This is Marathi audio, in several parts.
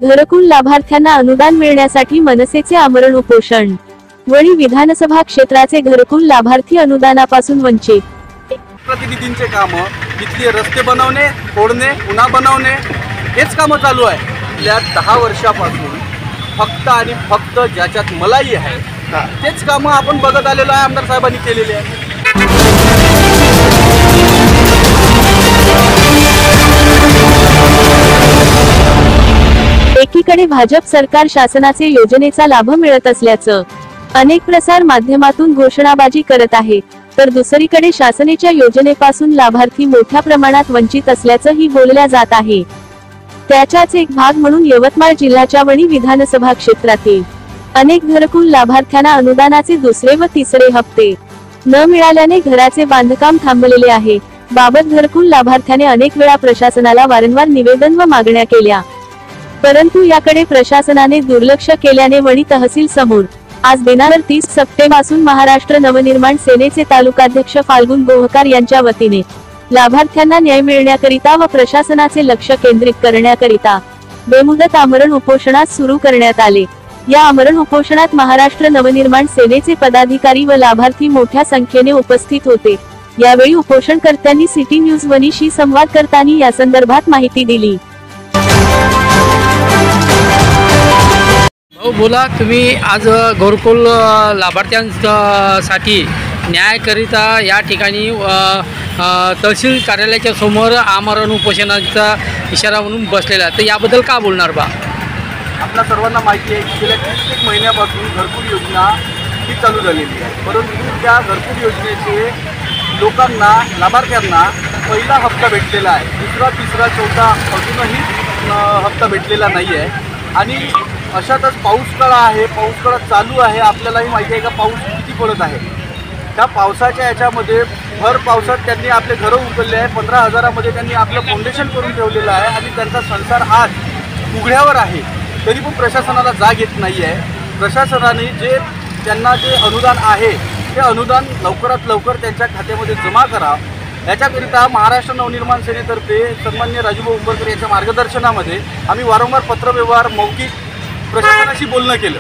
घरकुल लाभार्थ्यांना अनुदान मिळण्यासाठी मनसेचे आमरण उपोषण। वणी विधानसभा क्षेत्राचे घरकुल लाभार्थी अनुदानापासून वंचित। प्रतिनिधींचे काम इथले रस्ते बनवणे, फोडणे, पुन्हा बनवणे हेच काम चालू आहे। या 10 वर्षापासून फक्त आणि फक्त ज्याच्यात मलाई आहे तेच काम आपण बघत आलेलो आहे, आमदार साहेबांनी केलेले आहे। एकीकडे भाजप सरकार शासनाचे योजनेचा लाभ मिळत असल्याचं अनेक प्रसार माध्यमातून घोषणाबाजी करत आहे, तर दुसरीकडे शासनाच्या योजनेपासून लाभार्थी मोठ्या प्रमाणात वंचित असल्याचंही बोलल्या जात आहे। त्याचाच एक भाग म्हणून यवतमाळ जिल्ह्याच्या वणी विधानसभा क्षेत्रातील अनेक घरकुल लाभार्थ्यांना अनुदानाचे दुसरे व तिसरे हप्ते न मिळाल्याने घराचे बांधकाम थांबलेले आहे। बाबत घरकुल लाभार्थ्याने अनेक वेळा प्रशासनाला वारंवार निवेदन व मागण्या केल्या, परंतु याकडे प्रशासनाने दुर्लक्ष केल्याने वणी तहसील समोर आज दिनांक 30 सप्टेंबरपासून महाराष्ट्र नवनिर्माण सेनेचे तालुकाध्यक्ष फाल्गुन गोहकार यांच्या वतीने लाभार्थ्यांना न्याय मिळण्याकरिता व प्रशासनाचे लक्ष केंद्रित करण्याकरिता बेमुदत आमरण उपोषणास सुरू करण्यात आले। या आमरण उपोषणात महाराष्ट्र नवनिर्माण सेनेचे पदाधिकारी व लाभार्थी मोठ्या संख्येने उपस्थित होते। यावेळी उपोषणकर्त्यांनी सिटी न्यूज वनीशी संवाद करताना या संदर्भात माहिती दिली। बोला, तुम्ही आज घरकुल लाभार्थ्यांसाठी न्यायाकरिता या ठिकाणी तहसील कार्यालयाच्या समोर आमरण उपोषणाचा इशारा म्हणून बसलेला, तर याबद्दल का बोलणार बा? आपल्या सर्वांना माहिती आहे की गेल्या 30 महिन्यापासून घरकुल योजना ही चालू झालेली आहे, परंतु त्या घरकुल योजनेचे लोकांना लाभार्थ्यांना पहिला हप्ता भेटलेला आहे, दुसरा तिसरा चौथा अजूनही हप्ता भेटलेला नाही आहे। आणि अशातच पाऊसकाळ आहे, पाऊसकाळ चालू आहे। आपल्यालाही माहिती आहे का पाऊस किती पडत आहे। त्या पावसाच्या याच्यामध्ये भर पावसात त्यांनी आपले घरं उचलले आहे। 15,000मध्ये त्यांनी आपलं फाउंडेशन करून ठेवलेलं आहे आणि त्यांचा संसार आज उघड्यावर आहे, तरी पण प्रशासनाला जाग येत नाही आहे। प्रशासनाने त्यांना जे अनुदान आहे ते अनुदान लवकरात लवकर त्यांच्या खात्यामध्ये जमा करा, याच्याकरिता महाराष्ट्र नवनिर्माण सेनेतर्फे सन्माननीय राजूभाऊ उंबरकर यांच्या मार्गदर्शनामध्ये आम्ही वारंवार पत्रव्यवहार मौखिक प्रशासनाशी बोलणं केलं,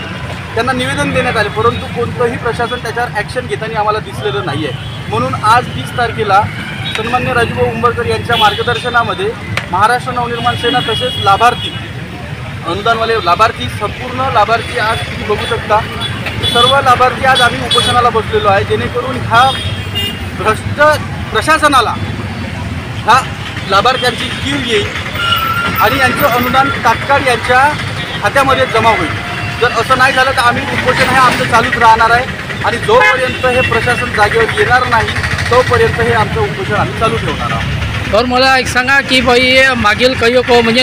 त्यांना निवेदन देण्यात आले, परंतु कोणतंही प्रशासन त्याच्यावर ॲक्शन घेताना आम्हाला दिसलेलं नाही आहे। म्हणून आज 30 तारखेला सन्माननीय राजूभाऊ उंबरकर यांच्या मार्गदर्शनामध्ये महाराष्ट्र नवनिर्माण सेना तसेच लाभार्थी अनुदानवाले लाभार्थी संपूर्ण लाभार्थी आज तुम्ही बघू शकता सर्व लाभार्थी आज आम्ही उपोषणाला बसलेलो आहे, जेणेकरून ह्या भ्रष्ट प्रशासनाला ह्या लाभार्थ्यांची कीव येईल आणि यांचं अनुदान तात्काळ यांच्या खात्यामध्ये जमा होईल। जर असं नाही झालं तर आम्ही उपोषण हे आमचं चालूच राहणार आहे आणि जोपर्यंत हे प्रशासन जागेवर येणार नाही तोपर्यंत हे आमचं उपोषण आम्ही चालू ठेवणार आहोत। तर मला एक सांगा की बाई मागील काही म्हणजे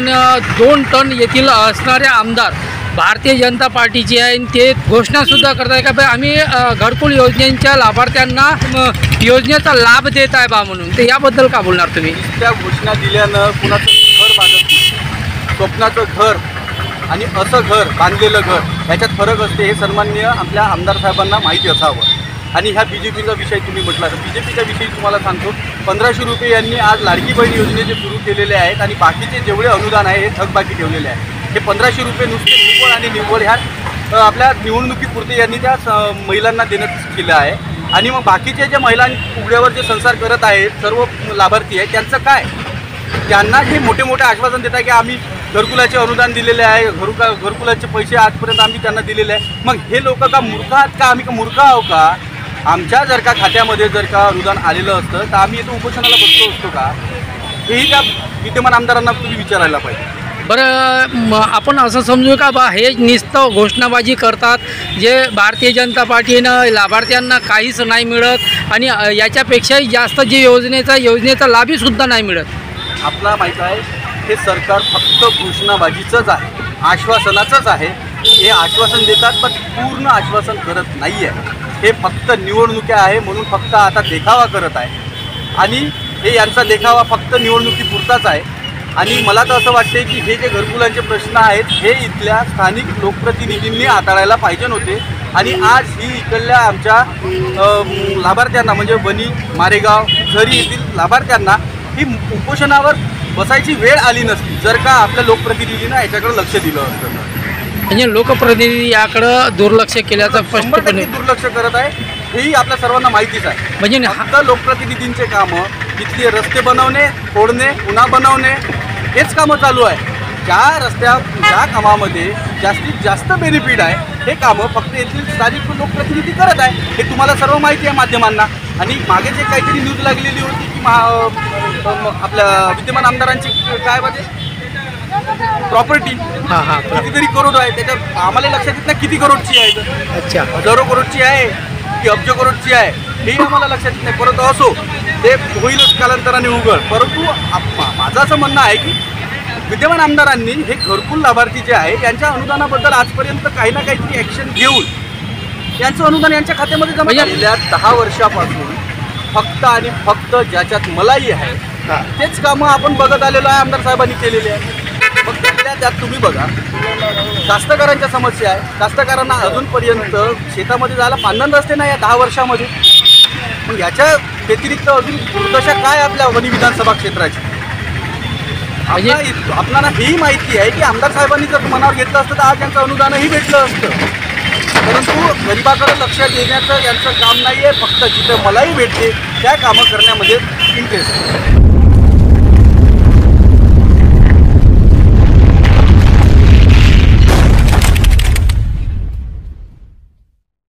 2 टन येथील असणारे आमदार भारतीय जनता पार्टीचे आहे, ते घोषणासुद्धा करत आहे का बाई आम्ही घरकुल योजनेच्या लाभार्थ्यांना योजनेचा लाभ देत आहे बा म्हणून, तर याबद्दल का बोलणार तुम्ही? त्या घोषणा दिल्यानं कुणाचं घर बांधत नाही, स्वप्नाचं घर आणि असं घर बांधलेलं घर ह्याच्यात फरक असते, हे सन्माननीय आपल्या आमदार साहेबांना माहिती असावं। आणि ह्या BJPचा विषय तुम्ही म्हटला तर BJPच्या विषयी तुम्हाला सांगतो, 1500 रुपये यांनी आज लाडकी बहीण योजनेचे सुरू केलेले आहेत आणि बाकीचे जेवढे अनुदान आहे हे थकबाकी ठेवलेले आहे। हे 1500 रुपये नुसते निव्वळ आणि निव्वळ ह्या आपल्या निवडणुकीपुरते यांनी त्या महिलांना देणं केलं आहे। आणि मग बाकीचे जे महिला उघड्यावर जे संसार करत आहेत सर्व लाभार्थी आहेत त्यांचं काय? त्यांना हे मोठे मोठे आश्वासन देत आहे की आम्ही घरकुलाचे अनुदान दिलेले आहे, घरकुलाचे पैसे आजपर्यंत आम्ही त्यांना दिलेले आहे। मग हे लोक का मूर्ख आहात का? आम्ही का मूर्ख आहो का? आमच्या जर का खात्यामध्ये जर का अनुदान आलेलं असतं तर आम्ही इथं उपोषणाला बसलो असतो का? हेही त्या विद्यमान आमदारांना तुम्ही विचारायला पाहिजे। बरं, आपण असं समजू का बा हे नुसतं घोषणाबाजी करतात, जे भारतीय जनता पार्टीनं लाभार्थ्यांना काहीच नाही मिळत आणि याच्यापेक्षाही जास्त जे योजनेचा लाभीसुद्धा नाही मिळत? आपला माहीत आहे हे सरकार फक्त घोषणाबाजीचंच आहे, आश्वासनाचंच आहे। हे आश्वासन देतात पण पूर्ण आश्वासन करत नाही आहे। हे फक्त निवडणुका आहे म्हणून फक्त आता देखावा करत आहे आणि हे यांचा देखावा फक्त निवडणुकीपुरताच आहे। आणि मला तर असं वाटते की हे जे घरकुलांचे प्रश्न आहेत हे इथल्या स्थानिक लोकप्रतिनिधींनी हाताळायला पाहिजे नव्हते आणि आज ही इकडल्या आमच्या लाभार्थ्यांना म्हणजे वणी, मारेगाव, झरी येथील लाभार्थ्यांना ही उपोषणावर बसायची वेळ आली नसती जर का आपल्या लोकप्रतिनिधीनं याच्याकडे लक्ष दिलं असतं तर. म्हणजे लोकप्रतिनिधी याकडं दुर्लक्ष केल्याचं 100% स्पष्टपणे दुर्लक्ष करत आहे, हेही आपल्या सर्वांना माहितीच आहे. म्हणजे फक्त लोकप्रतिनिधींचे कामं इथले रस्ते बनवणे, फोडणे, पुन्हा बनवणे हेच कामं चालू आहे. ज्या कामामध्ये जास्तीत जास्त बेनिफिट आहे हे कामं फक्त येथील स्थानिक लोकप्रतिनिधी करत आहे. हे तुम्हाला सर्व माहिती आहे माध्यमांना. आणि मागे जे काहीतरी न्यूज लागलेली होती की आपल्या विद्यमान आमदारांची काय म्हणजे प्रॉपर्टी हां कितीतरी करोड आहे, त्याच्यात आम्हाला लक्षात येत नाही किती करोडची आहे, अच्छा हजारो करोडची आहे की अब्ज करोडची आहे हेही आम्हाला लक्षात येत नाही. परंतु असो ते होईलच कालांतराने उघड. परंतु माझं असं म्हणणं आहे की विद्यमान आमदारांनी हे घरकुल लाभार्थी जे आहे यांच्या अनुदानाबद्दल आजपर्यंत काही ना काहीतरी ॲक्शन घेऊन यांचं अनुदान यांच्या खात्यामध्ये जमा केलेल्या 10 वर्षापासून फक्त आणि फक्त ज्याच्यात मलाही आहे तेच कामं आपण बघत आलेलो आहे, आमदार साहेबांनी केलेले आहे. मग त्यात तुम्ही बघा कास्तकारांच्या समस्या आहे. कास्तकारांना अजूनपर्यंत शेतामध्ये जायला पांदन रस्ते नाही या 10 वर्षामध्ये. मग याच्या व्यतिरिक्त अजून दुर्दशा काय आपल्या वनी विधानसभा क्षेत्राची. आपल्याला हेही माहिती आहे की आमदार साहेबांनी जर मनावर घेतलं असतं तर आज यांचं अनुदानही भेटलं असतं. परंतु गरिबाकडे लक्ष देण्याचं यांचं काम नाही आहे. फक्त जिथं मलाही भेटते त्या कामं करण्यामध्ये इंटरेस्ट आहे.